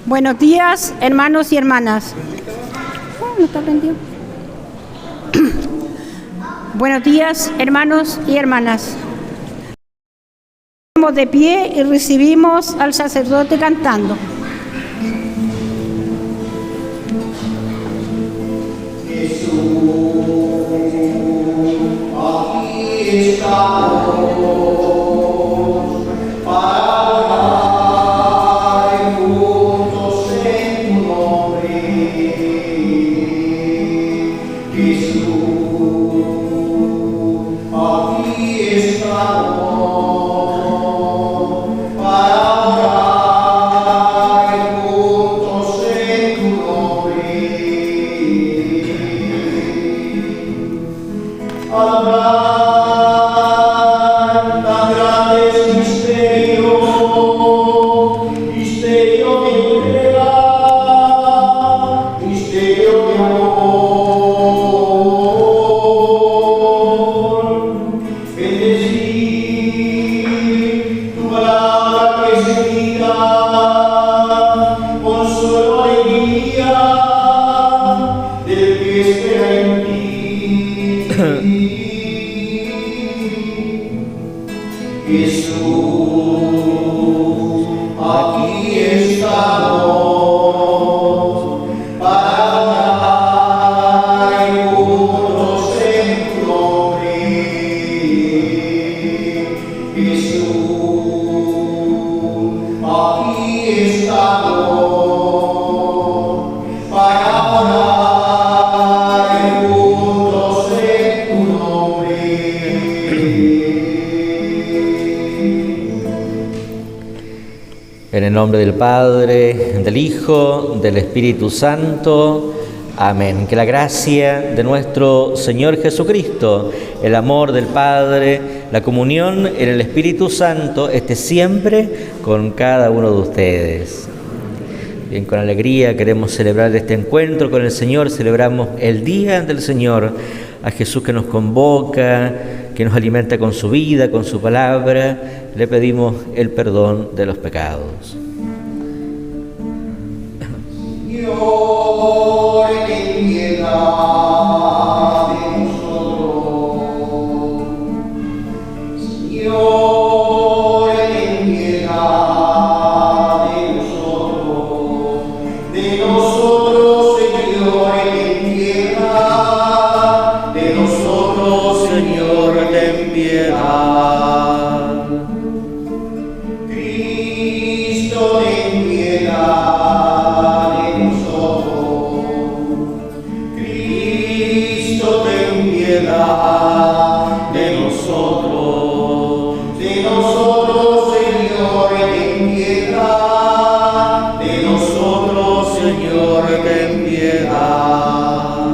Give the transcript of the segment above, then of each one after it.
Buenos días, hermanos y hermanas. Oh, no está prendido. Buenos días, hermanos y hermanas. Estamos de pie y recibimos al sacerdote cantando. Aquí estamos para orar juntos en tu nombre, Jesús. Aquí estamos para orar juntos en tu nombre. En el nombre del Padre, del Hijo, del Espíritu Santo. Amén. Que la gracia de nuestro Señor Jesucristo, el amor del Padre, la comunión en el Espíritu Santo esté siempre con cada uno de ustedes. Bien, con alegría queremos celebrar este encuentro con el Señor. Celebramos el Día del Señor, a Jesús que nos convoca, que nos alimenta con su vida, con su palabra. Le pedimos el perdón de los pecados. Señor, ten piedad de nosotros. Señor, ten piedad de nosotros. De nosotros, Señor, ten piedad. De nosotros, Señor, ten piedad. Cristo, ten piedad de nosotros. Cristo, ten piedad de nosotros. De nosotros, Señor, ten piedad. De nosotros, Señor, ten piedad.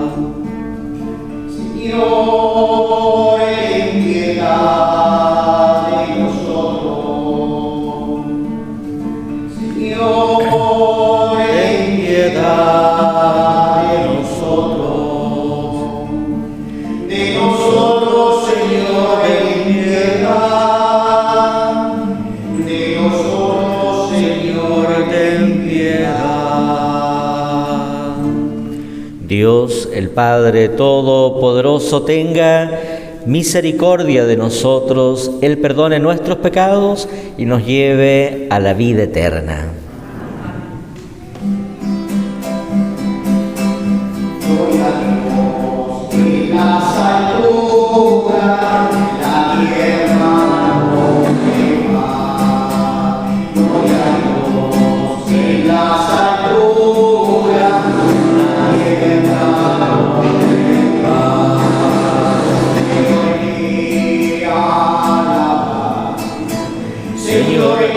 Señor, ten piedad de nosotros. Señor, ten piedad de nosotros. De nosotros, Señor, ten piedad. De nosotros, Señor, ten piedad. Dios, el Padre Todopoderoso, tenga misericordia de nosotros, Él perdone nuestros pecados y nos lleve a la vida eterna. Gloria a Dios en las alturas, la tierra nueva. Gloria a Dios en las alturas, la tierra nueva. Señor, que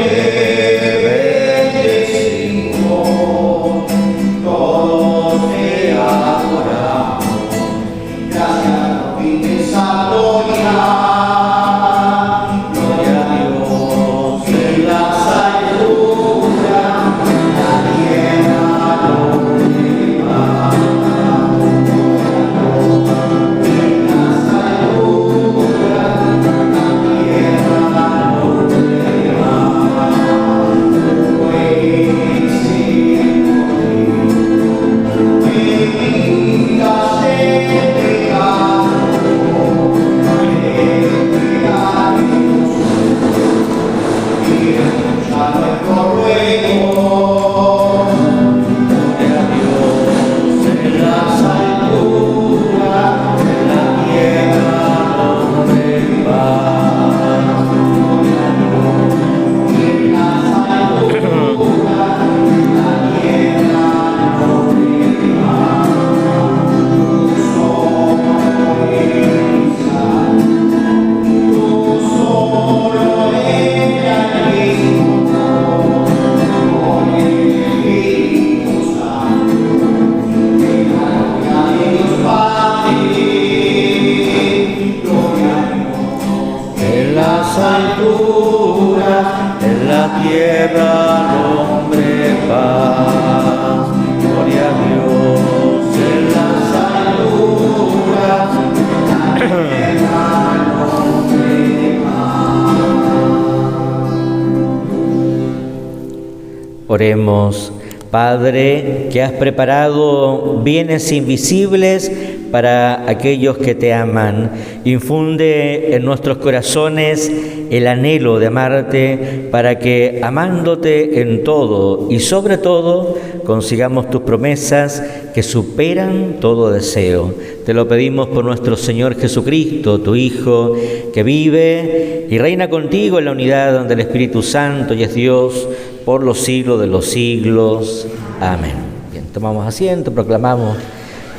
Oremos. Padre, que has preparado bienes invisibles para aquellos que te aman, infunde en nuestros corazones el anhelo de amarte, para que, amándote en todo y sobre todo, consigamos tus promesas que superan todo deseo. Te lo pedimos por nuestro Señor Jesucristo, tu Hijo, que vive y reina contigo en la unidad del Espíritu Santo y es Dios por los siglos de los siglos. Amén. Bien, tomamos asiento, proclamamos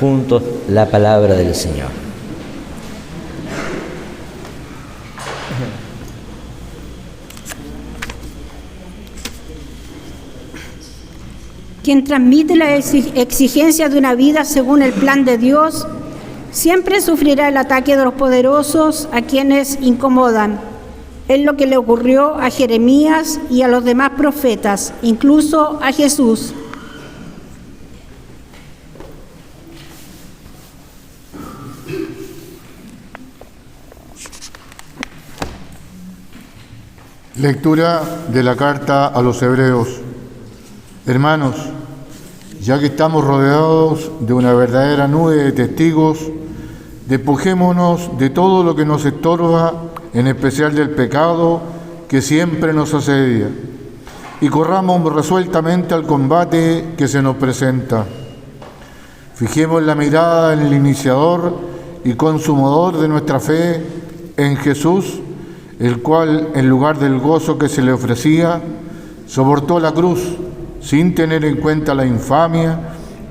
juntos la palabra del Señor. Quien transmite la exigencia de una vida según el plan de Dios, siempre sufrirá el ataque de los poderosos a quienes incomodan. Es lo que le ocurrió a Jeremías y a los demás profetas, incluso a Jesús. Lectura de la carta a los Hebreos. Hermanos, ya que estamos rodeados de una verdadera nube de testigos, despojémonos de todo lo que nos estorba, en especial del pecado que siempre nos asedia, y corramos resueltamente al combate que se nos presenta. Fijemos la mirada en el iniciador y consumador de nuestra fe, en Jesús, el cual, en lugar del gozo que se le ofrecía, soportó la cruz, sin tener en cuenta la infamia,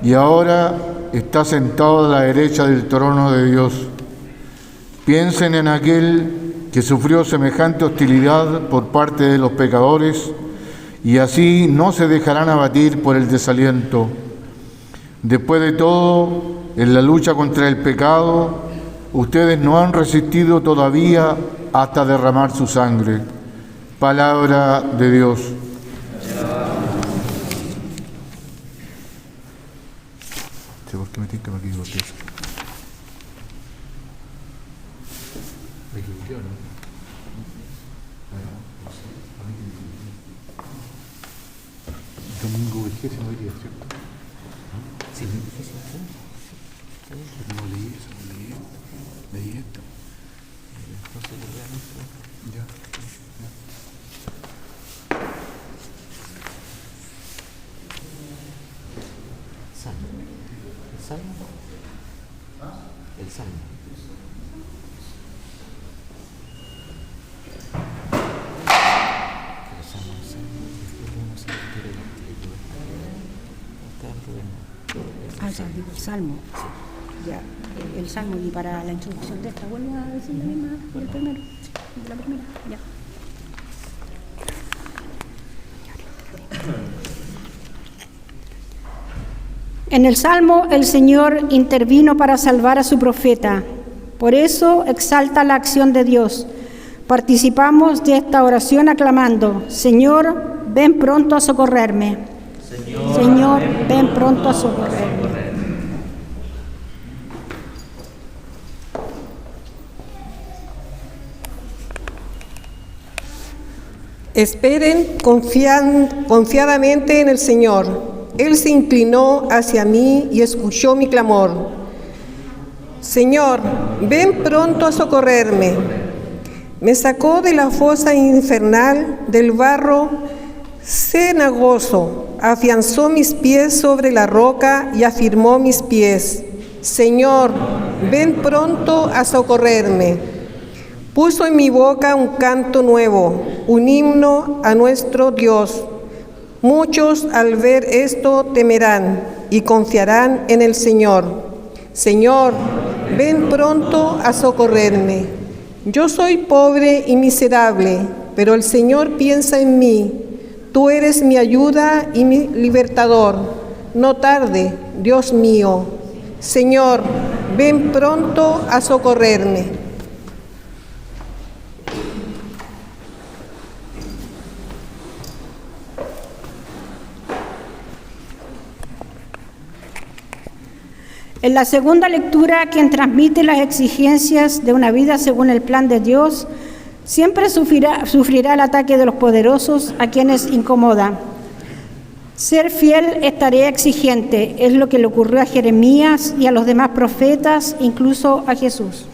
y ahora está sentado a la derecha del trono de Dios. Piensen en aquel que sufrió semejante hostilidad por parte de los pecadores, y así no se dejarán abatir por el desaliento. Después de todo, en la lucha contra el pecado, ustedes no han resistido todavía hasta derramar su sangre. Palabra de Dios. ¿Por qué me tinca aquí usted? Domingo vigésimo día, ¿cierto? Sí, vigésimo. No leí eso, leí esto. Entonces lo vean esto. Ya. Salmo. ¿El Salmo? El Salmo. El Salmo. Ya, el Salmo, y para la introducción de esta, vuelvo a decir la misma por el primero. La primera, ya. En el Salmo, el Señor intervino para salvar a su profeta. Por eso exalta la acción de Dios. Participamos de esta oración aclamando: Señor, ven pronto a socorrerme. Señor, ven pronto a socorrerme. Esperen confiadamente en el Señor. Él se inclinó hacia mí y escuchó mi clamor. Señor, ven pronto a socorrerme. Me sacó de la fosa infernal, del barro cenagoso, afianzó mis pies sobre la roca y afirmó mis pies. Señor, ven pronto a socorrerme. Puso en mi boca un canto nuevo, un himno a nuestro Dios. Muchos al ver esto temerán y confiarán en el Señor. Señor, ven pronto a socorrerme. Yo soy pobre y miserable, pero el Señor piensa en mí. Tú eres mi ayuda y mi libertador. No tarde, Dios mío. Señor, ven pronto a socorrerme. En la segunda lectura, quien transmite las exigencias de una vida según el plan de Dios, siempre sufrirá el ataque de los poderosos a quienes incomoda. Ser fiel es tarea exigente, es lo que le ocurrió a Jeremías y a los demás profetas, incluso a Jesús.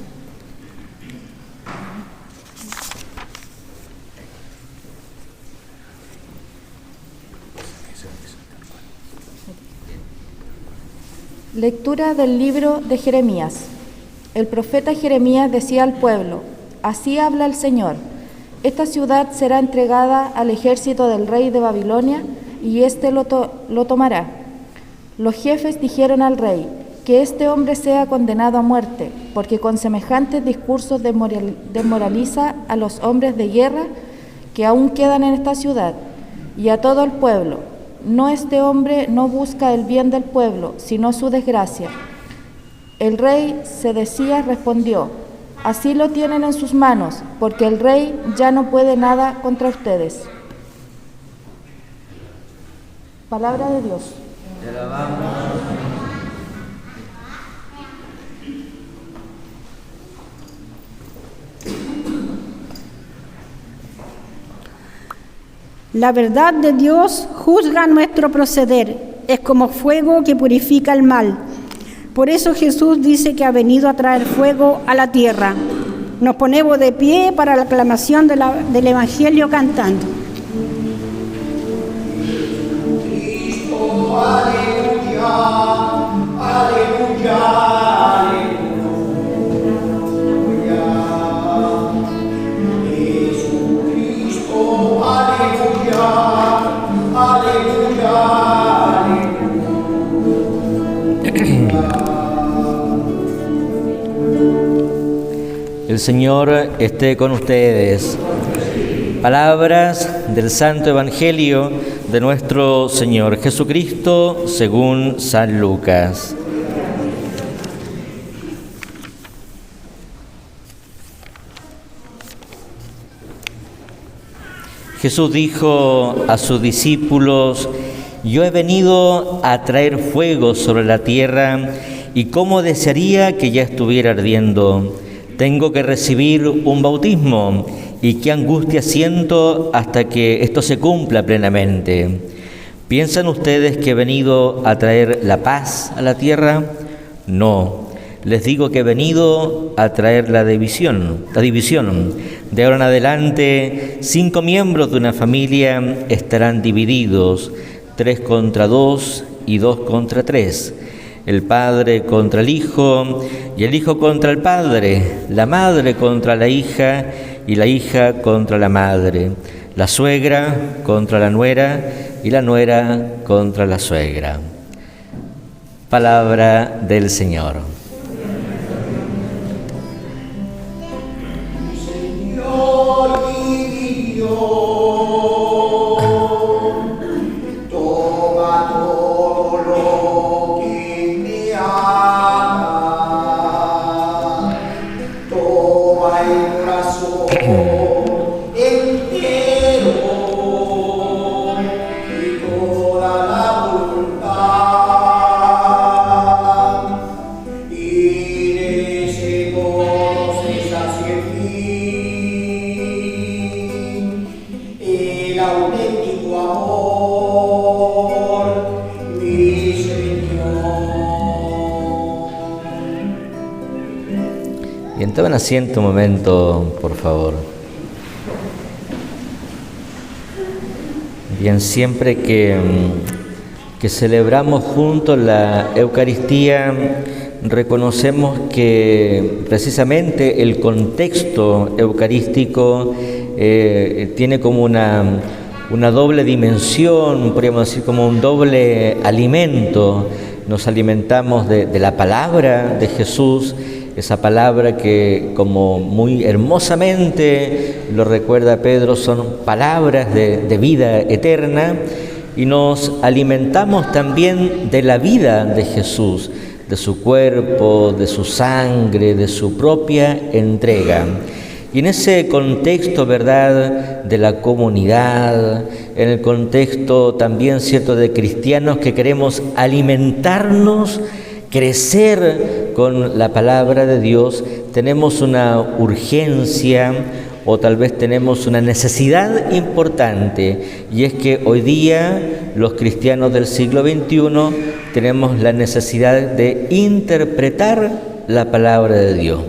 Lectura del libro de Jeremías. El profeta Jeremías decía al pueblo: así habla el Señor, esta ciudad será entregada al ejército del rey de Babilonia, y éste lo tomará. Los jefes dijeron al rey: que este hombre sea condenado a muerte, porque con semejantes discursos desmoraliza a los hombres de guerra que aún quedan en esta ciudad, y a todo el pueblo. No, este hombre no busca el bien del pueblo, sino su desgracia. El rey Sedecías respondió: así lo tienen en sus manos, porque el rey ya no puede nada contra ustedes. Palabra de Dios. Te alabamos. La verdad de Dios juzga nuestro proceder, es como fuego que purifica el mal. Por eso Jesús dice que ha venido a traer fuego a la tierra. Nos ponemos de pie para la aclamación del Evangelio cantando. Cristo, aleluya, aleluya, aleluya. Jesucristo, aleluya, aleluya, El Señor esté con ustedes. Palabras del Santo Evangelio de nuestro Señor Jesucristo según San Lucas. Jesús dijo a sus discípulos: yo he venido a traer fuego sobre la tierra, y cómo desearía que ya estuviera ardiendo. Tengo que recibir un bautismo, y qué angustia siento hasta que esto se cumpla plenamente. ¿Piensan ustedes que he venido a traer la paz a la tierra? No, les digo que he venido a traer la división. De ahora en adelante, 5 miembros de una familia estarán divididos, 3 contra 2 y 2 contra 3. El padre contra el hijo, y el hijo contra el padre, la madre contra la hija, y la hija contra la madre, la suegra contra la nuera, y la nuera contra la suegra. Palabra del Señor. Señor y Dios, toma todo lo que me haga, toma el corazón entero y toda la voluntad, y ese gozo se sacie en mí, el auténtico amor, mi Señor. Bien, tomen asiento un momento, por favor. Bien, siempre que celebramos juntos la Eucaristía, reconocemos que precisamente el contexto eucarístico tiene como una doble dimensión, podríamos decir como un doble alimento. Nos alimentamos de la palabra de Jesús, esa palabra que, como muy hermosamente lo recuerda Pedro, son palabras de vida eterna, y nos alimentamos también de la vida de Jesús, de su cuerpo, de su sangre, de su propia entrega. Y en ese contexto, ¿verdad?, de la comunidad, en el contexto también, ¿cierto?, de cristianos que queremos alimentarnos, crecer con la palabra de Dios, tenemos una urgencia, o tal vez tenemos una necesidad importante, y es que hoy día los cristianos del siglo XXI tenemos la necesidad de interpretar la palabra de Dios.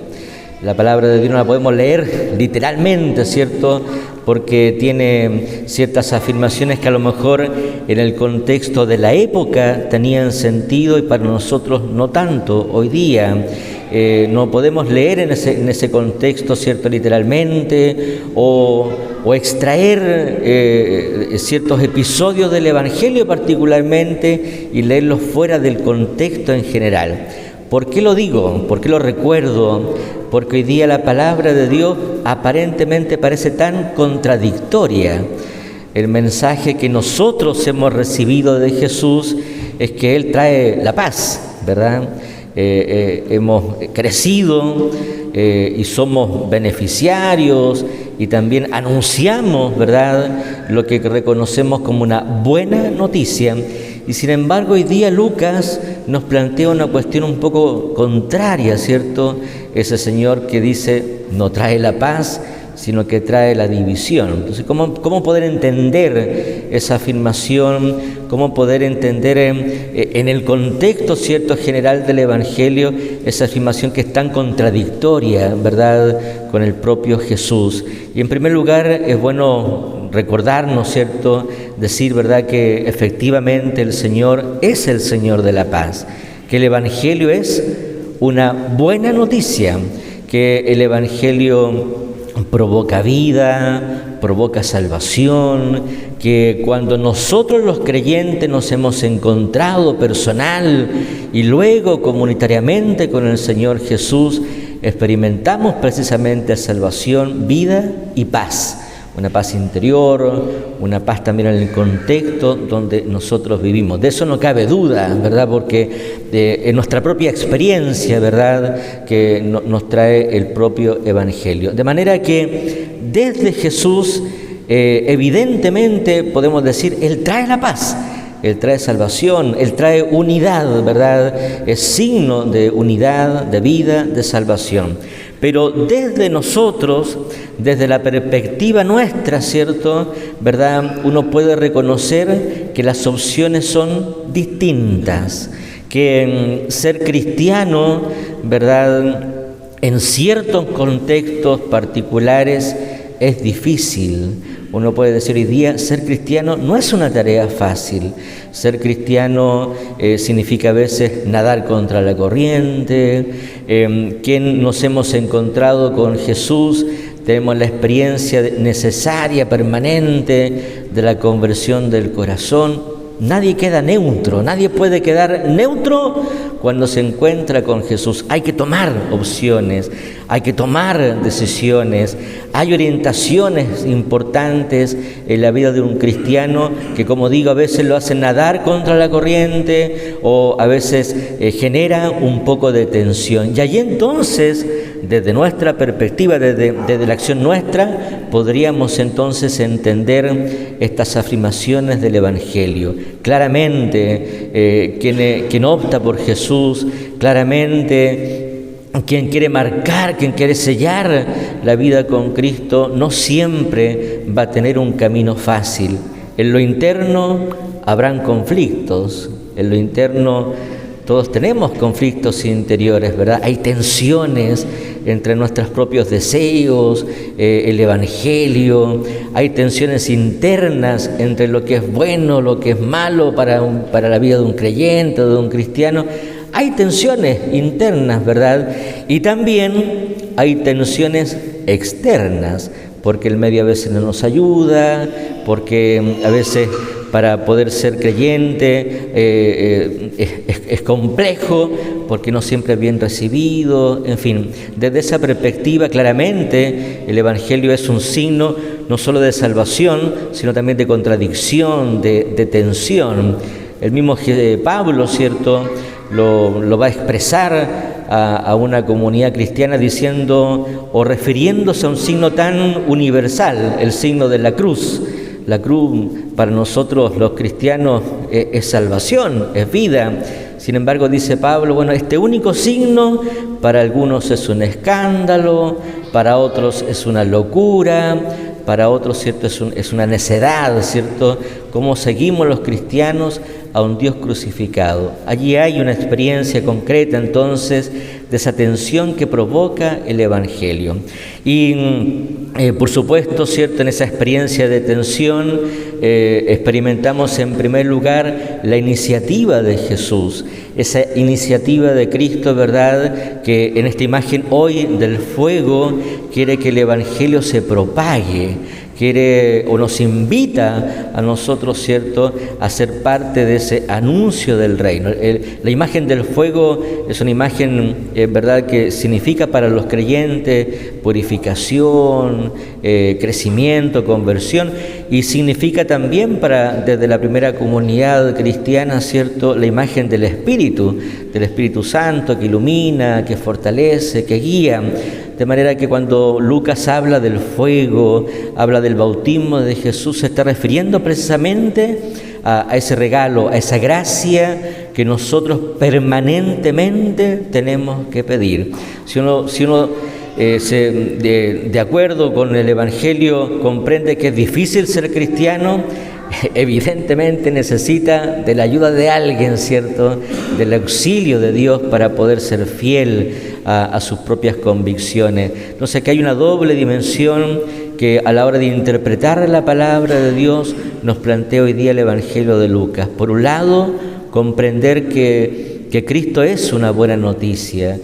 La palabra de Dios no la podemos leer literalmente, ¿cierto?, porque tiene ciertas afirmaciones que a lo mejor en el contexto de la época tenían sentido y para nosotros no tanto. Hoy día no podemos leer en ese contexto, ¿cierto?, literalmente, o extraer ciertos episodios del Evangelio particularmente y leerlos fuera del contexto en general. ¿Por qué lo digo? ¿Por qué lo recuerdo? Porque hoy día la palabra de Dios aparentemente parece tan contradictoria. El mensaje que nosotros hemos recibido de Jesús es que Él trae la paz, ¿verdad? Hemos crecido y somos beneficiarios y también anunciamos, ¿verdad?, lo que reconocemos como una buena noticia. Y sin embargo, hoy día Lucas nos plantea una cuestión un poco contraria, ¿cierto? Ese Señor que dice, no trae la paz, sino que trae la división. Entonces, ¿cómo poder entender esa afirmación? ¿Cómo poder entender en el contexto, ¿cierto?, general del Evangelio, esa afirmación que es tan contradictoria, ¿verdad?, con el propio Jesús? Y en primer lugar, es bueno recordarnos, ¿cierto?, decir, ¿verdad?, que efectivamente el Señor es el Señor de la paz, que el Evangelio es una buena noticia, que el Evangelio provoca vida, provoca salvación, que cuando nosotros los creyentes nos hemos encontrado personal y luego comunitariamente con el Señor Jesús, experimentamos precisamente salvación, vida y paz. Una paz interior, una paz también en el contexto donde nosotros vivimos. De eso no cabe duda, ¿verdad? Porque en nuestra propia experiencia, ¿verdad?, que nos trae el propio Evangelio. De manera que desde Jesús, evidentemente podemos decir, Él trae la paz, Él trae salvación, Él trae unidad, ¿verdad? Es signo de unidad, de vida, de salvación. Pero desde nosotros, desde la perspectiva nuestra, ¿cierto?, ¿verdad?, uno puede reconocer que las opciones son distintas, que ser cristiano, ¿verdad?, en ciertos contextos particulares es difícil. Uno puede decir hoy día, ser cristiano no es una tarea fácil. Ser cristiano significa a veces nadar contra la corriente. Quien nos hemos encontrado con Jesús, tenemos la experiencia necesaria, permanente, de la conversión del corazón. Nadie queda neutro, nadie puede quedar neutro cuando se encuentra con Jesús. Hay que tomar opciones, hay que tomar decisiones. Hay orientaciones importantes en la vida de un cristiano que, como digo, a veces lo hacen nadar contra la corriente o a veces genera un poco de tensión. Y allí entonces, desde nuestra perspectiva, desde la acción nuestra, podríamos entonces entender estas afirmaciones del Evangelio. Claramente, quien opta por Jesús, claramente quien quiere marcar, quien quiere sellar la vida con Cristo, no siempre va a tener un camino fácil. En lo interno habrán conflictos, en lo interno todos tenemos conflictos interiores, ¿verdad? Hay tensiones entre nuestros propios deseos, el Evangelio, hay tensiones internas entre lo que es bueno, lo que es malo para la vida de un creyente o de un cristiano. Hay tensiones internas, ¿verdad? Y también hay tensiones externas, porque el medio a veces no nos ayuda, porque a veces para poder ser creyente es complejo, porque no siempre es bien recibido, en fin. Desde esa perspectiva, claramente, el Evangelio es un signo no solo de salvación, sino también de contradicción, de tensión. El mismo Pablo, ¿cierto?, lo va a expresar a una comunidad cristiana diciendo o refiriéndose a un signo tan universal, el signo de la cruz, la cruz para nosotros los cristianos es salvación, es vida. Sin embargo, dice Pablo, bueno, este único signo para algunos es un escándalo, para otros es una locura, para otros, ¿cierto?, es una necedad, ¿cierto? ¿Cómo seguimos los cristianos a un Dios crucificado? Allí hay una experiencia concreta, entonces, de esa tensión que provoca el Evangelio. Y, por supuesto, ¿cierto?, en esa experiencia de tensión experimentamos en primer lugar la iniciativa de Jesús, esa iniciativa de Cristo, ¿verdad?, que en esta imagen hoy del fuego quiere que el Evangelio se propague, quiere o nos invita a nosotros, ¿cierto?, a ser parte de ese anuncio del reino. La imagen del fuego es una imagen, ¿verdad?, que significa para los creyentes purificación, crecimiento, conversión, y significa también desde la primera comunidad cristiana, ¿cierto?, la imagen del Espíritu Santo que ilumina, que fortalece, que guía. De manera que cuando Lucas habla del fuego, habla del bautismo de Jesús, se está refiriendo precisamente a ese regalo, a esa gracia que nosotros permanentemente tenemos que pedir. Si uno de acuerdo con el Evangelio comprende que es difícil ser cristiano, evidentemente necesita de la ayuda de alguien, ¿cierto?, del auxilio de Dios para poder ser fiel a sus propias convicciones. Entonces aquí hay una doble dimensión que a la hora de interpretar la palabra de Dios nos plantea hoy día el Evangelio de Lucas. Por un lado, comprender que Cristo es una buena noticia,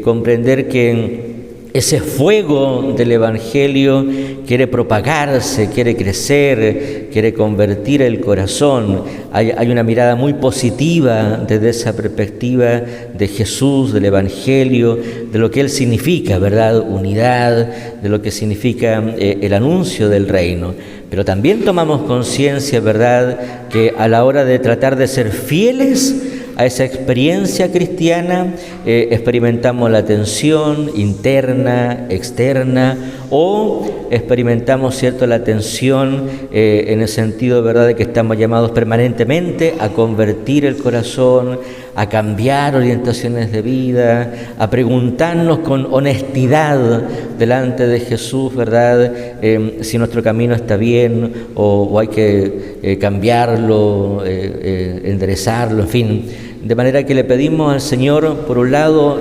comprender que ese fuego del Evangelio quiere propagarse, quiere crecer, quiere convertir el corazón. Hay una mirada muy positiva desde esa perspectiva de Jesús, del Evangelio, de lo que Él significa, ¿verdad? Unidad, de lo que significa el anuncio del reino. Pero también tomamos conciencia, ¿verdad?, que a la hora de tratar de ser fieles a esa experiencia cristiana, experimentamos la tensión interna, externa, o experimentamos, ¿cierto?, la tensión en el sentido, ¿verdad?, de que estamos llamados permanentemente a convertir el corazón, a cambiar orientaciones de vida, a preguntarnos con honestidad delante de Jesús, ¿verdad?, si nuestro camino está bien o hay que cambiarlo, enderezarlo, en fin. De manera que le pedimos al Señor, por un lado,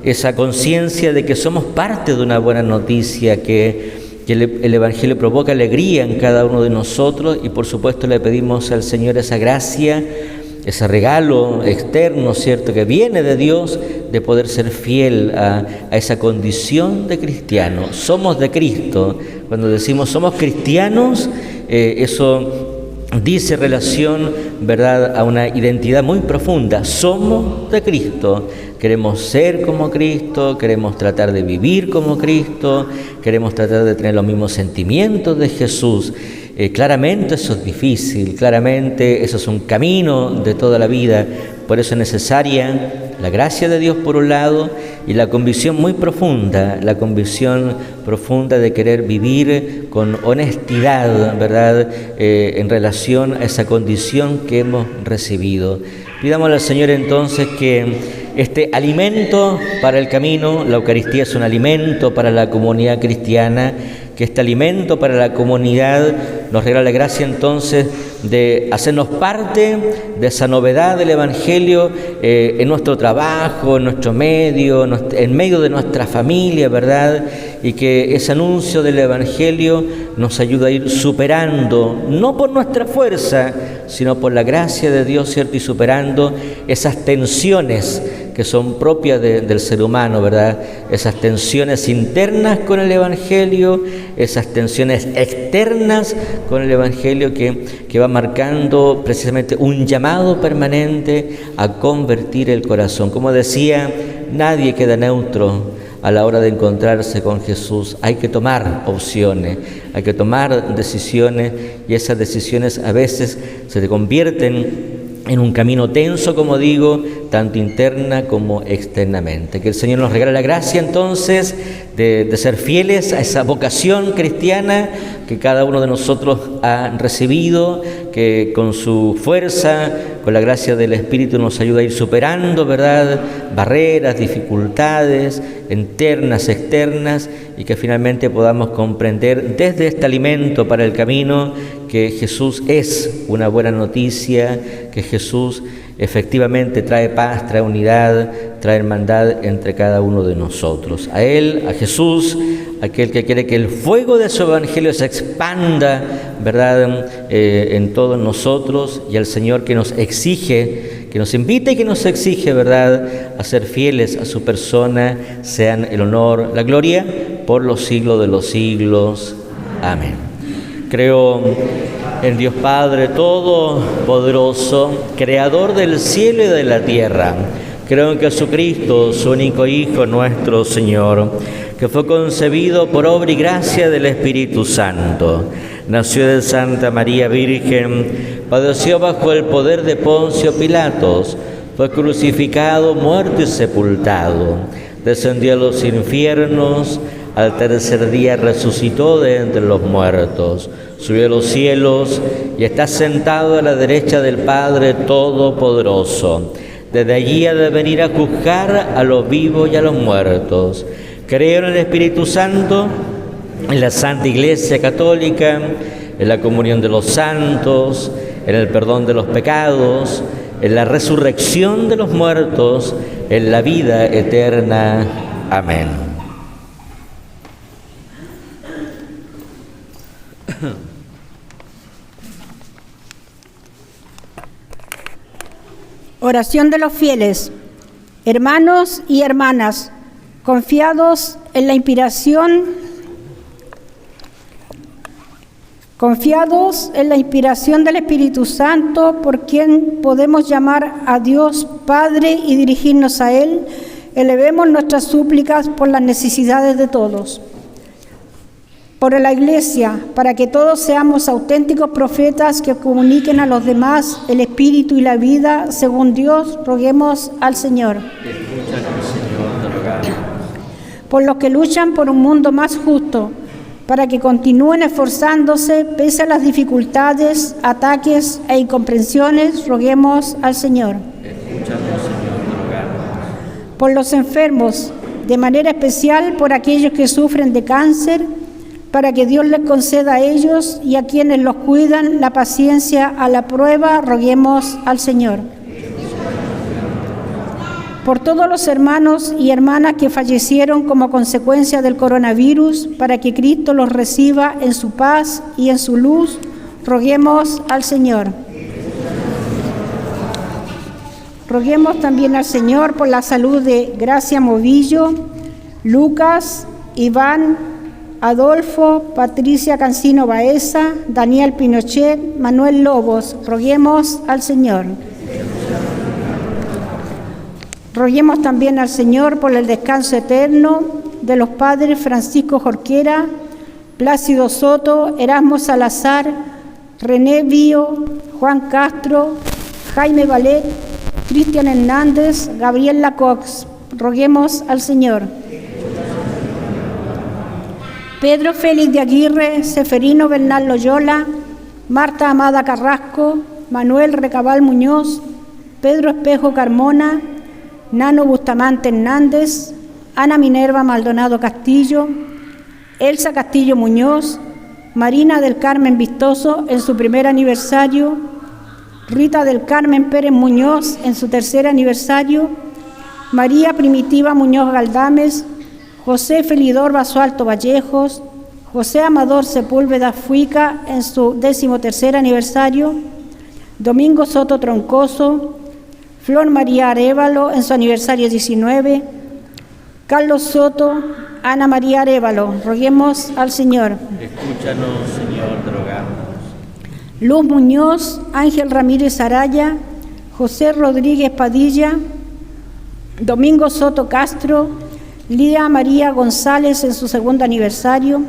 esa conciencia de que somos parte de una buena noticia, que el Evangelio provoca alegría en cada uno de nosotros, y por supuesto le pedimos al Señor esa gracia, ese regalo externo, ¿cierto?, que viene de Dios, de poder ser fiel a esa condición de cristiano. Somos de Cristo. Cuando decimos somos cristianos, eso dice relación, ¿verdad?, a una identidad muy profunda. Somos de Cristo. Queremos ser como Cristo, queremos tratar de vivir como Cristo, queremos tratar de tener los mismos sentimientos de Jesús. Claramente eso es difícil, claramente eso es un camino de toda la vida. Por eso es necesaria la gracia de Dios por un lado y la convicción muy profunda, la convicción profunda de querer vivir con honestidad, ¿verdad?, en relación a esa condición que hemos recibido. Pidámosle al Señor entonces que este alimento para el camino, la Eucaristía es un alimento para la comunidad cristiana, que este alimento para la comunidad nos regala la gracia entonces de hacernos parte de esa novedad del Evangelio en nuestro trabajo, en nuestro medio, en medio de nuestra familia, ¿verdad? Y que ese anuncio del Evangelio nos ayuda a ir superando, no por nuestra fuerza, sino por la gracia de Dios, ¿cierto? Y superando esas tensiones que son propias del ser humano, ¿verdad? Esas tensiones internas con el Evangelio, esas tensiones externas con el Evangelio que va marcando precisamente un llamado permanente a convertir el corazón. Como decía, nadie queda neutro a la hora de encontrarse con Jesús. Hay que tomar opciones, hay que tomar decisiones, y esas decisiones a veces se convierten en un camino tenso, como digo, tanto interna como externamente. Que el Señor nos regale la gracia entonces de ser fieles a esa vocación cristiana que cada uno de nosotros ha recibido, que con su fuerza, con la gracia del Espíritu nos ayuda a ir superando, ¿verdad?, barreras, dificultades internas, externas, y que finalmente podamos comprender desde este alimento para el camino que Jesús es una buena noticia, que Jesús efectivamente trae paz, trae unidad, trae hermandad entre cada uno de nosotros. A Él, a Jesús, aquel que quiere que el fuego de su evangelio se expanda, ¿verdad?, en todos nosotros, y al Señor que nos exige, que nos invita y que nos exige, ¿verdad?, a ser fieles a su persona, sean el honor, la gloria, por los siglos de los siglos. Amén. Creo en Dios Padre Todopoderoso, Creador del cielo y de la tierra. Creo en Jesucristo, su único Hijo, nuestro Señor, que fue concebido por obra y gracia del Espíritu Santo. Nació de Santa María Virgen, padeció bajo el poder de Poncio Pilatos, fue crucificado, muerto y sepultado. Descendió a los infiernos, al tercer día resucitó de entre los muertos, subió a los cielos y está sentado a la derecha del Padre Todopoderoso. Desde allí ha de venir a juzgar a los vivos y a los muertos. Creo en el Espíritu Santo, en la Santa Iglesia Católica, en la comunión de los santos, en el perdón de los pecados, en la resurrección de los muertos, en la vida eterna. Amén. Oración de los fieles. Hermanos y hermanas, confiados en la inspiración del Espíritu Santo, por quien podemos llamar a Dios Padre y dirigirnos a Él, elevemos nuestras súplicas por las necesidades de todos. Por la Iglesia, para que todos seamos auténticos profetas que comuniquen a los demás el Espíritu y la vida según Dios, roguemos al Señor. Escúchanos, Señor, te rogamos. Por los que luchan por un mundo más justo, para que continúen esforzándose pese a las dificultades, ataques e incomprensiones, roguemos al Señor. Escúchanos, Señor, te rogamos. Por los enfermos, de manera especial por aquellos que sufren de cáncer, para que Dios les conceda a ellos y a quienes los cuidan la paciencia a la prueba, roguemos al Señor. Por todos los hermanos y hermanas que fallecieron como consecuencia del coronavirus, para que Cristo los reciba en su paz y en su luz, roguemos al Señor. Roguemos también al Señor por la salud de Gracia Movillo, Lucas, Iván, Adolfo, Patricia Cancino Baeza, Daniel Pinochet, Manuel Lobos. Roguemos al Señor. Roguemos también al Señor por el descanso eterno de los padres Francisco Jorquera, Plácido Soto, Erasmo Salazar, René Bío, Juan Castro, Jaime Valet, Cristian Hernández, Gabriel Lacox. Roguemos al Señor. Pedro Félix de Aguirre, Seferino Bernal Loyola, Marta Amada Carrasco, Manuel Recabal Muñoz, Pedro Espejo Carmona, Nano Bustamante Hernández, Ana Minerva Maldonado Castillo, Elsa Castillo Muñoz, Marina del Carmen Vistoso en su primer aniversario, Rita del Carmen Pérez Muñoz en su tercer aniversario, María Primitiva Muñoz Galdames, José Felidor Basualto Vallejos, José Amador Sepúlveda Fuica en su 13º aniversario, Domingo Soto Troncoso, Flor María Arévalo en su aniversario 19, Carlos Soto, Ana María Arévalo. Roguemos al Señor. Escúchanos, Señor, te rogamos. Luz Muñoz, Ángel Ramírez Araya, José Rodríguez Padilla, Domingo Soto Castro, Lía María González en su 2º aniversario,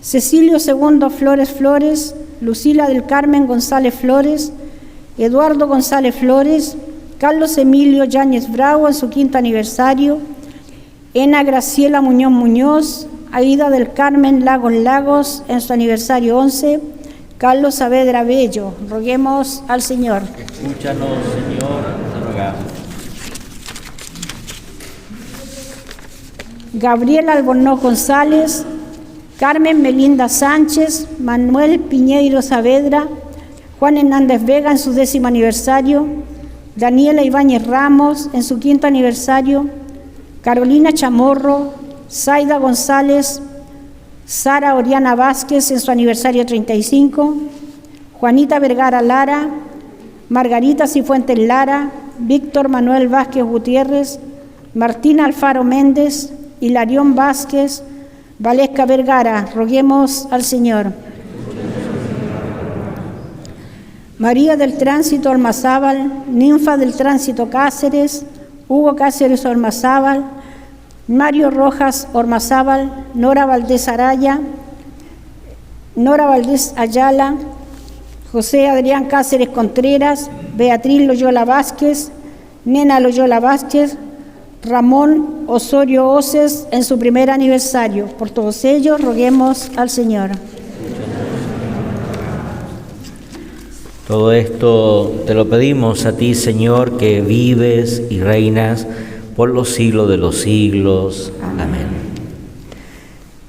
Cecilio II Flores Flores, Lucila del Carmen González Flores, Eduardo González Flores, Carlos Emilio Yáñez Bravo en su 5º aniversario, Ena Graciela Muñoz Muñoz, Aida del Carmen Lagos Lagos en su aniversario 11, Carlos Saavedra Bello. Roguemos al Señor. Escúchanos, Señor, te rogamos. Gabriel Albornoz González, Carmen Melinda Sánchez, Manuel Piñeiro Saavedra, Juan Hernández Vega en su 10º aniversario, Daniela Ibáñez Ramos en su 5º aniversario, Carolina Chamorro, Zaida González, Sara Oriana Vázquez en su aniversario 35, Juanita Vergara Lara, Margarita Cifuentes Lara, Víctor Manuel Vázquez Gutiérrez, Martina Alfaro Méndez, Hilarión Vázquez, Valesca Vergara. Roguemos al Señor. María del Tránsito Ormazábal, Ninfa del Tránsito Cáceres, Hugo Cáceres Ormazábal, Mario Rojas Ormazábal, Nora Valdés Araya, Nora Valdés Ayala, José Adrián Cáceres Contreras, Beatriz Loyola Vázquez, Nena Loyola Vázquez, Ramón Osorio Oces en su 1er aniversario. Por todos ellos, roguemos al Señor. Todo esto te lo pedimos a ti, Señor, que vives y reinas por los siglos de los siglos. Amén.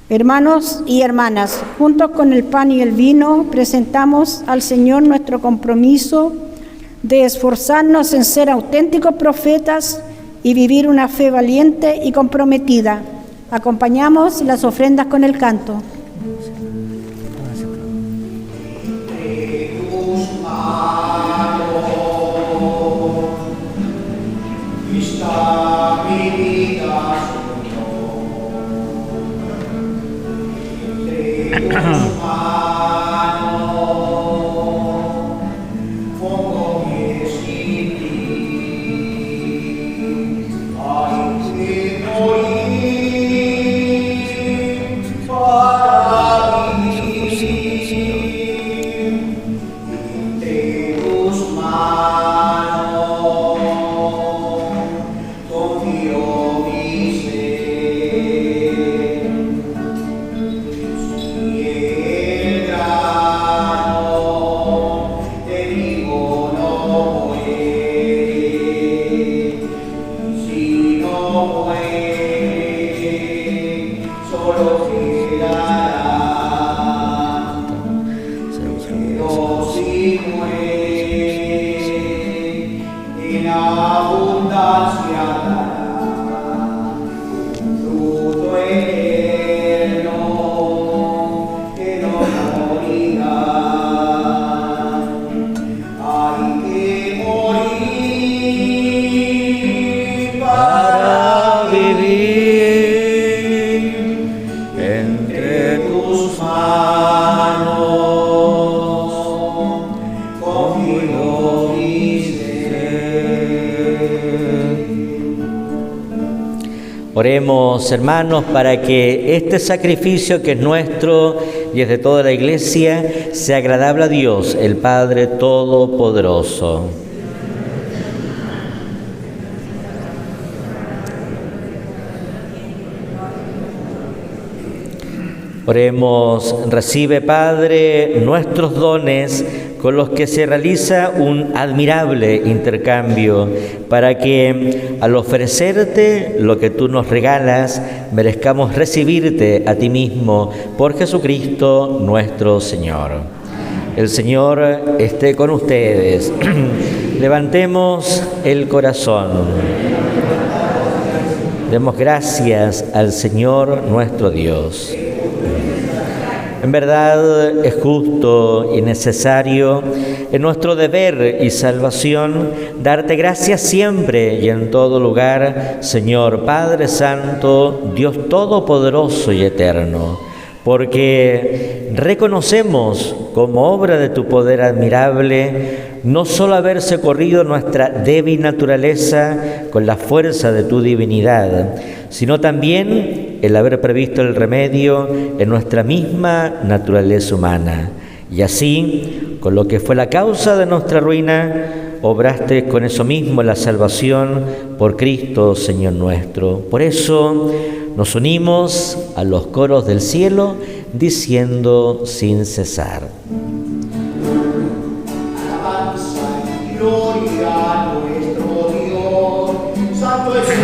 Hermanos y hermanas, juntos con el pan y el vino, presentamos al Señor nuestro compromiso de esforzarnos en ser auténticos profetas y vivir una fe valiente y comprometida. Acompañamos las ofrendas con el canto. Está mi vida, entre tus manos pongo mi espíritu. Hay que morir para vivir. Entre tus manos confío mi ser. Si el grano de trigo no muere, si no muere, solo quedará. Pero si muere, en abundancia dará fruto eterno que no morirá. Hay que morir para Vivir entre tus manos confío mi ser. Oremos, hermanos, para que este sacrificio que es nuestro y es de toda la Iglesia sea agradable a Dios, el Padre Todopoderoso. Oremos, recibe, Padre, nuestros dones con los que se realiza un admirable intercambio, para que al ofrecerte lo que tú nos regalas, merezcamos recibirte a ti mismo por Jesucristo nuestro Señor. El Señor esté con ustedes. Levantemos el corazón. Demos gracias al Señor nuestro Dios. En verdad es justo y necesario, en nuestro deber y salvación, darte gracias siempre y en todo lugar, Señor Padre Santo, Dios Todopoderoso y Eterno, porque reconocemos como obra de tu poder admirable no solo haberse corrido nuestra débil naturaleza con la fuerza de tu divinidad, sino también el haber previsto el remedio en nuestra misma naturaleza humana. Y así, con lo que fue la causa de nuestra ruina, obraste con eso mismo la salvación por Cristo, Señor nuestro. Por eso nos unimos a los coros del cielo, diciendo sin cesar: Alabanza y gloria a nuestro Dios. Santo es el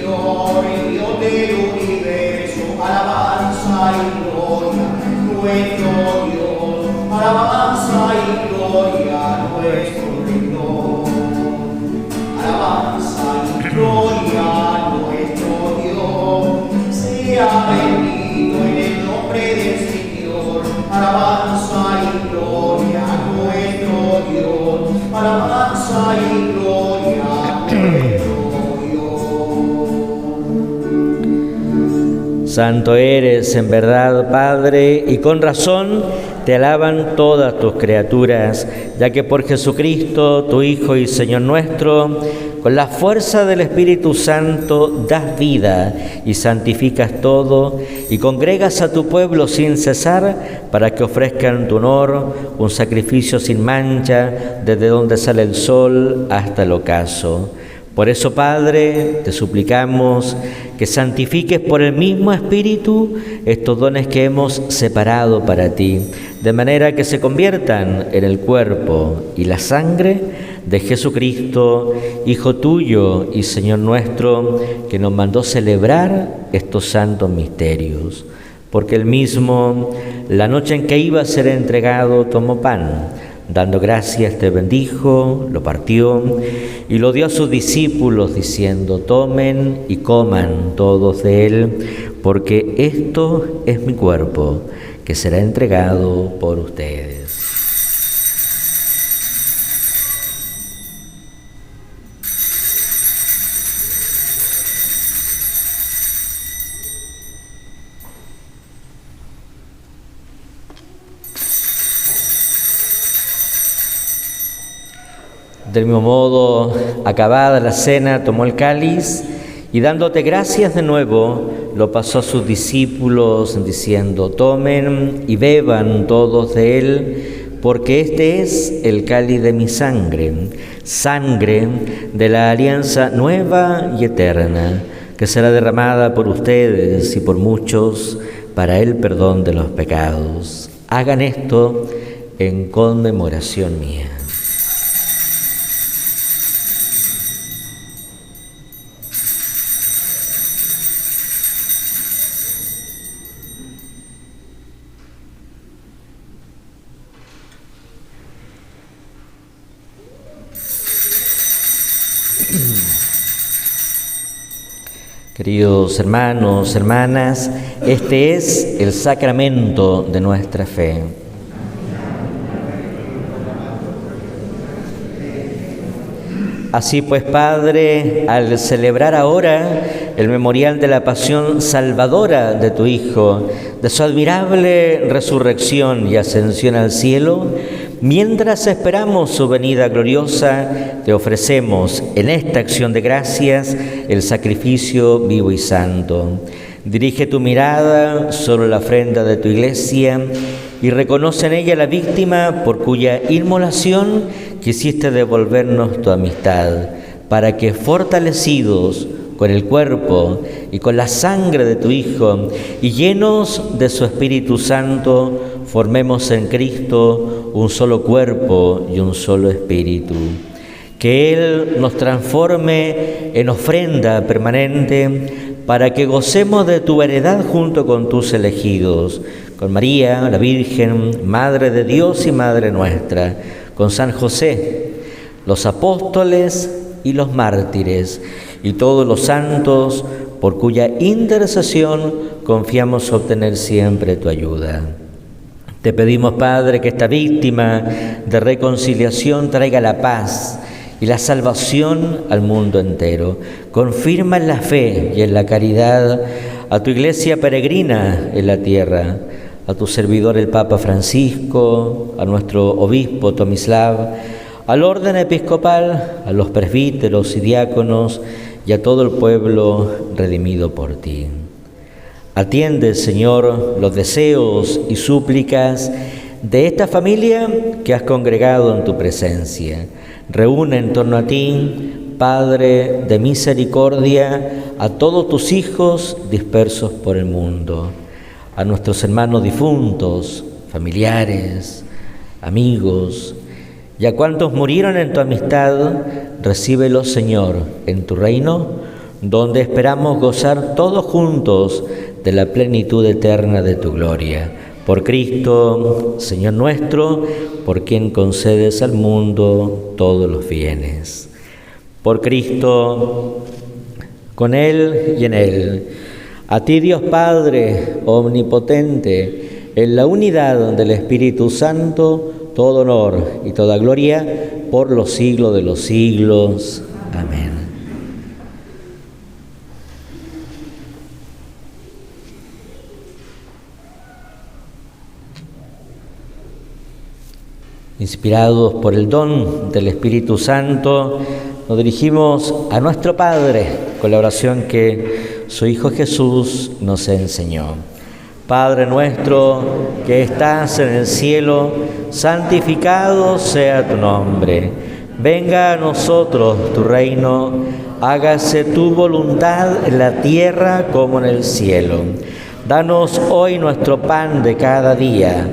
Señor, el Dios del universo. Alabanza y gloria a nuestro Dios. Alabanza y gloria a nuestro Dios. Alabanza y gloria a nuestro Dios. Sea bendito en el nombre del Señor. Alabanza y gloria a nuestro Dios. Alabanza y gloria a nuestro Dios. Santo eres en verdad, Padre, y con razón te alaban todas tus criaturas, ya que por Jesucristo, tu Hijo y Señor nuestro, con la fuerza del Espíritu Santo das vida y santificas todo, y congregas a tu pueblo sin cesar, para que ofrezcan en tu honor un sacrificio sin mancha, desde donde sale el sol hasta el ocaso. Por eso, Padre, te suplicamos que santifiques por el mismo Espíritu estos dones que hemos separado para ti, de manera que se conviertan en el cuerpo y la sangre de Jesucristo, Hijo tuyo y Señor nuestro, que nos mandó celebrar estos santos misterios. Porque él mismo, la noche en que iba a ser entregado, tomó pan, dando gracias te bendijo, lo partió y lo dio a sus discípulos, diciendo: tomen y coman todos de él, porque esto es mi cuerpo, que será entregado por ustedes. Del mismo modo, acabada la cena, tomó el cáliz y dándote gracias de nuevo, lo pasó a sus discípulos, diciendo: tomen y beban todos de él, porque este es el cáliz de mi sangre, sangre de la alianza nueva y eterna, que será derramada por ustedes y por muchos para el perdón de los pecados. Hagan esto en conmemoración mía. Queridos hermanos, hermanas, este es el sacramento de nuestra fe. Así pues, Padre, al celebrar ahora el memorial de la pasión salvadora de tu Hijo, de su admirable resurrección y ascensión al cielo, mientras esperamos su venida gloriosa, te ofrecemos en esta acción de gracias el sacrificio vivo y santo. Dirige tu mirada sobre la ofrenda de tu Iglesia y reconoce en ella la víctima por cuya inmolación quisiste devolvernos tu amistad, para que, fortalecidos con el cuerpo y con la sangre de tu Hijo y llenos de su Espíritu Santo, formemos en Cristo un solo cuerpo y un solo espíritu. Que Él nos transforme en ofrenda permanente para que gocemos de tu heredad junto con tus elegidos, con María, la Virgen, Madre de Dios y Madre nuestra, con San José, los apóstoles y los mártires, y todos los santos, por cuya intercesión confiamos obtener siempre tu ayuda. Te pedimos, Padre, que esta víctima de reconciliación traiga la paz y la salvación al mundo entero. Confirma en la fe y en la caridad a tu Iglesia peregrina en la tierra, a tu servidor el Papa Francisco, a nuestro obispo Tomislav, al orden episcopal, a los presbíteros y diáconos y a todo el pueblo redimido por ti. Atiende, Señor, los deseos y súplicas de esta familia que has congregado en tu presencia. Reúne en torno a ti, Padre de misericordia, a todos tus hijos dispersos por el mundo, a nuestros hermanos difuntos, familiares, amigos, y a cuantos murieron en tu amistad. Recíbelos, Señor, en tu reino, donde esperamos gozar todos juntos de la plenitud eterna de tu gloria. Por Cristo, Señor nuestro, por quien concedes al mundo todos los bienes. Por Cristo, con Él y en Él, a ti, Dios Padre omnipotente, en la unidad del Espíritu Santo, todo honor y toda gloria por los siglos de los siglos. Amén. Inspirados por el don del Espíritu Santo, nos dirigimos a nuestro Padre con la oración que su Hijo Jesús nos enseñó. Padre nuestro que estás en el cielo, santificado sea tu nombre. Venga a nosotros tu reino, hágase tu voluntad en la tierra como en el cielo. Danos hoy nuestro pan de cada día.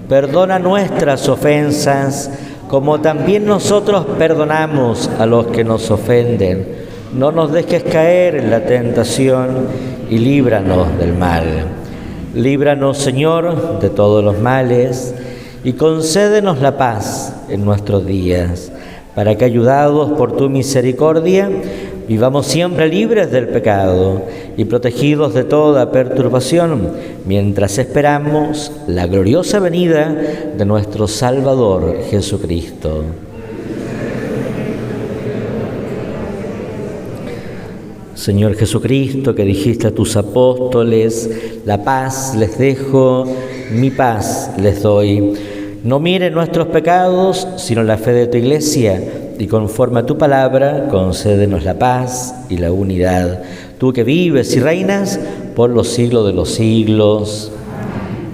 Perdona nuestras ofensas, como también nosotros perdonamos a los que nos ofenden. No nos dejes caer en la tentación y líbranos del mal. Líbranos, Señor, de todos los males y concédenos la paz en nuestros días, para que, ayudados por tu misericordia, vivamos siempre libres del pecado y protegidos de toda perturbación, mientras esperamos la gloriosa venida de nuestro Salvador Jesucristo. Señor Jesucristo, que dijiste a tus apóstoles, la paz les dejo, mi paz les doy. No miren nuestros pecados, sino la fe de tu Iglesia, y conforme a tu palabra, concédenos la paz y la unidad. Tú que vives y reinas por los siglos de los siglos.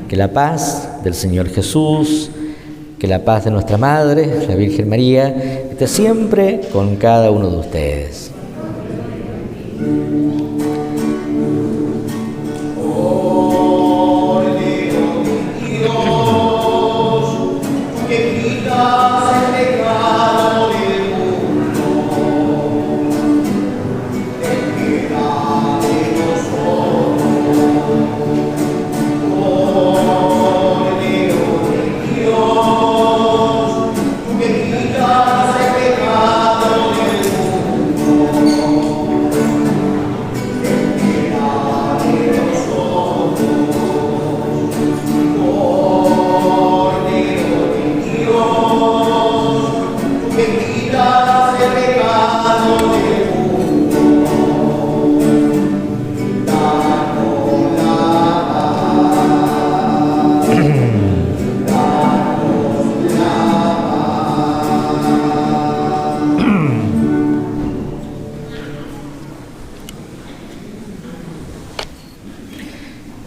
Que la paz del Señor Jesús, que la paz de nuestra Madre, la Virgen María, esté siempre con cada uno de ustedes.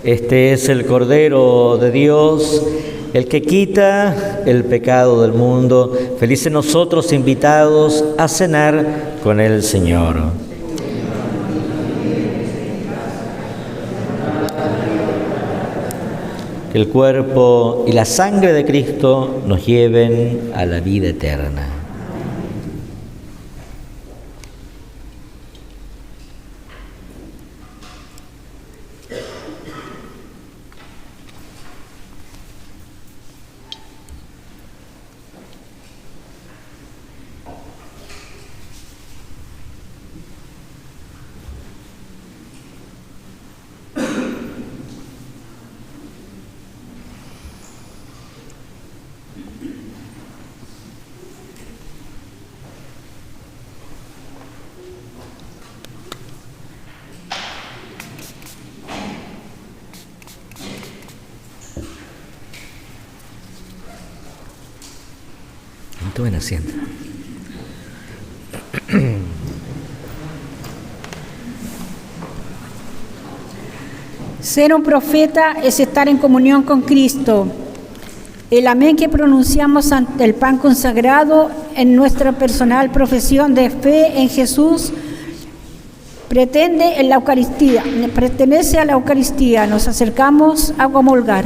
Este es el Cordero de Dios, el que quita el pecado del mundo. Felices nosotros invitados a cenar con el Señor. Que el cuerpo y la sangre de Cristo nos lleven a la vida eterna. Tomen asiento. Ser un profeta es estar en comunión con Cristo. El amén que pronunciamos ante el pan consagrado en nuestra personal profesión de fe en Jesús pertenece a la Eucaristía. Nos acercamos a comulgar.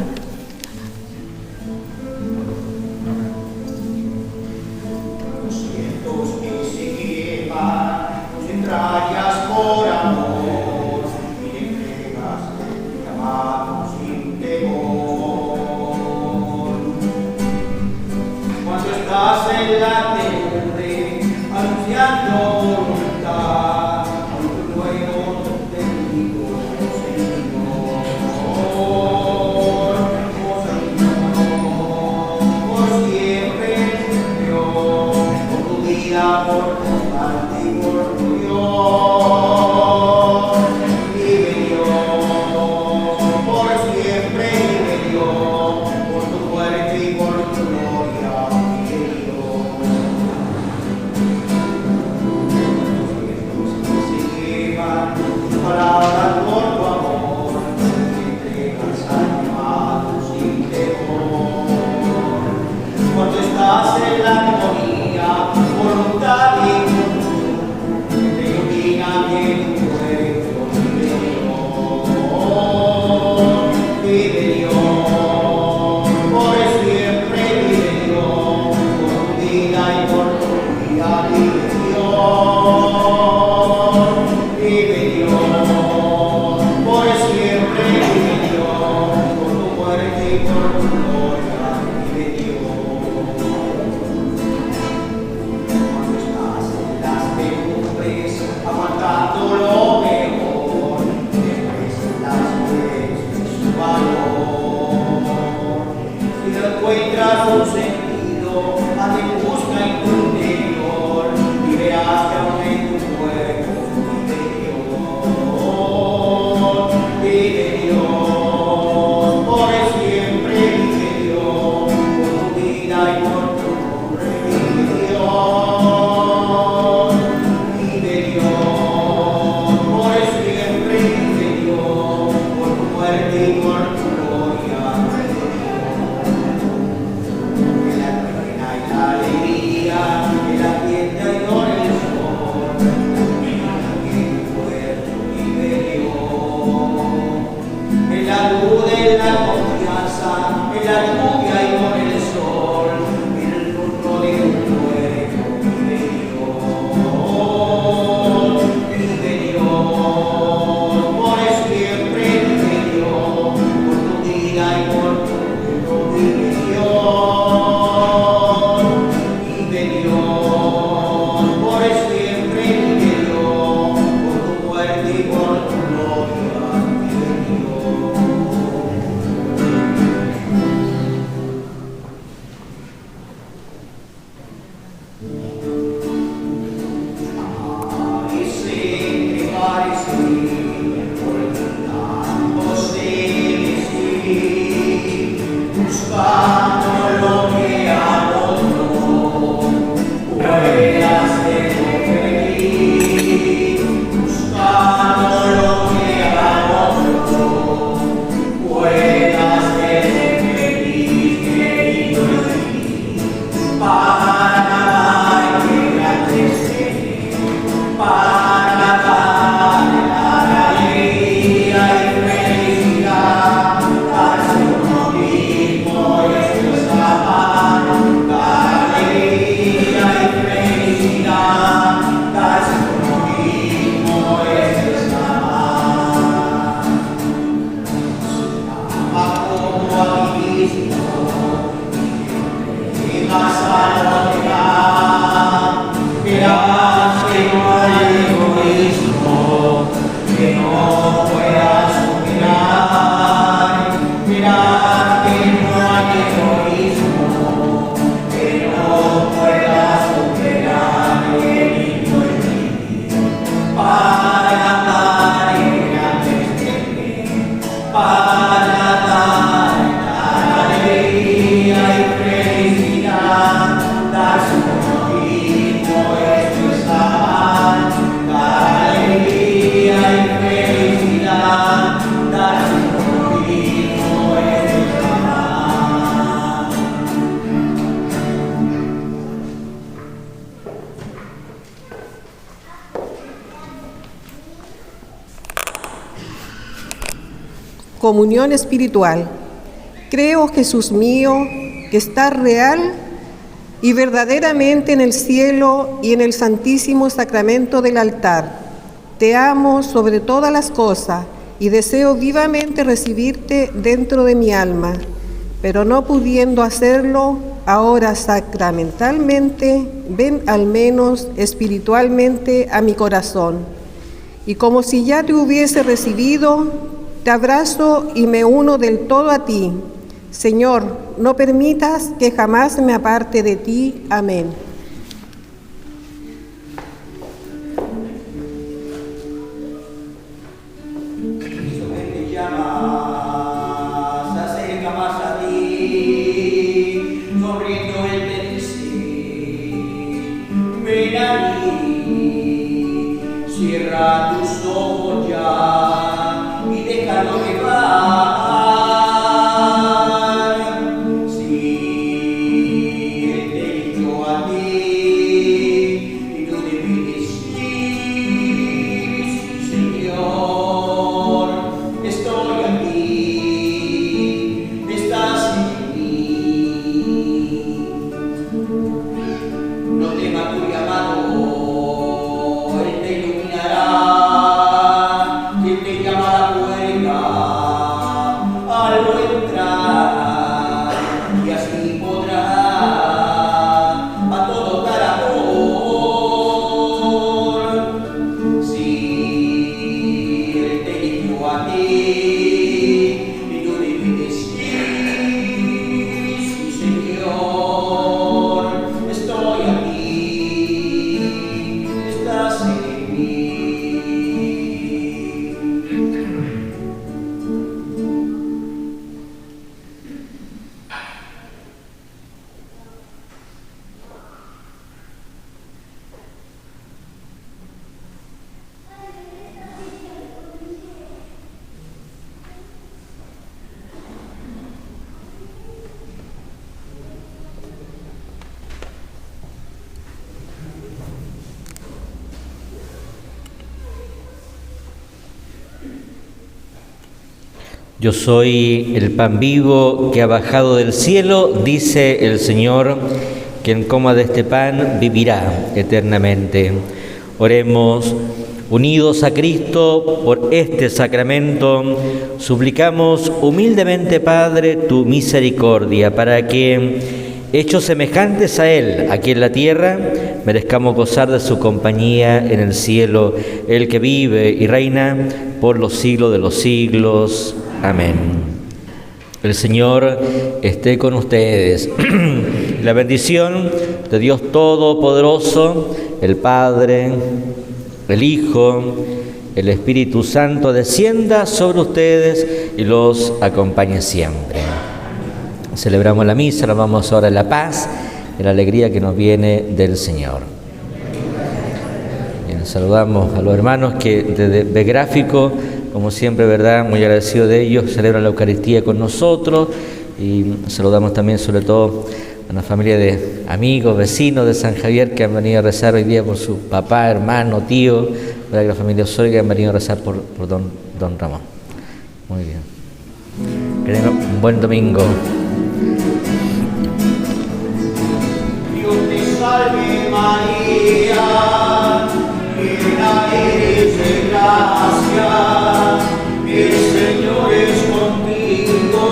Por amor y entregas llamados sin temor. Cuando estás en la nube anunciando voluntad, un nuevo testigo, Señor, oh Señor, por siempre Dios, por tu vida, por tu parte y por tu Alegría y felicidad. comunión espiritual. Creo, Jesús mío, que estás real y verdaderamente en el cielo y en el santísimo sacramento del altar. Te amo sobre todas las cosas y deseo vivamente recibirte dentro de mi alma, pero no pudiendo hacerlo ahora sacramentalmente, ven al menos espiritualmente a mi corazón. Y como si ya te hubiese recibido, te abrazo y me uno del todo a ti. Señor, no permitas que jamás me aparte de ti. Amén. Cierra tus ojos ya y déjalo llevar. Si Él te eligió a ti y tú dices sí, Señor, estoy aquí, estás en mí. No temas tu llamado. Yo soy el pan vivo que ha bajado del cielo, dice el Señor, quien coma de este pan vivirá eternamente. Oremos, unidos a Cristo por este sacramento, suplicamos humildemente, Padre, tu misericordia, para que, hechos semejantes a Él aquí en la tierra, merezcamos gozar de su compañía en el cielo, el que vive y reina por los siglos de los siglos. Amén. El Señor esté con ustedes. La bendición de Dios Todopoderoso, el Padre, el Hijo, el Espíritu Santo, descienda sobre ustedes y los acompañe siempre. Celebramos la misa, nos vamos ahora en la paz y la alegría que nos viene del Señor. Bien, saludamos a los hermanos que desde Gráfico, como siempre, ¿verdad? Muy agradecido de ellos, celebran la Eucaristía con nosotros y saludamos también sobre todo a una familia de amigos, vecinos de San Javier que han venido a rezar hoy día por su papá, hermano, tío, ¿verdad? Que la familia Osorio que han venido a rezar por don Ramón. Muy bien. Que tengan un buen domingo. Dios te salve María, llena eres de gracia. El Señor es contigo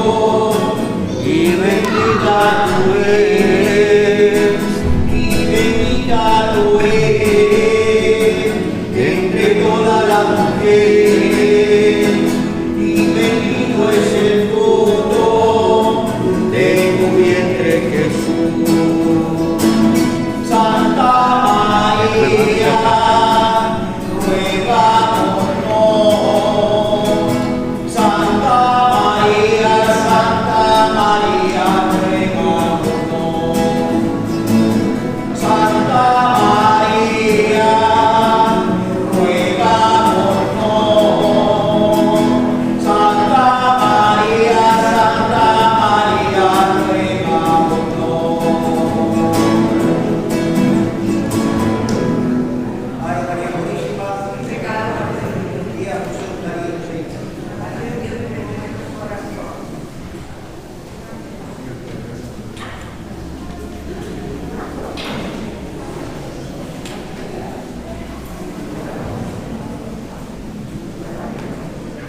y bendita tú eres, entre todas las mujeres.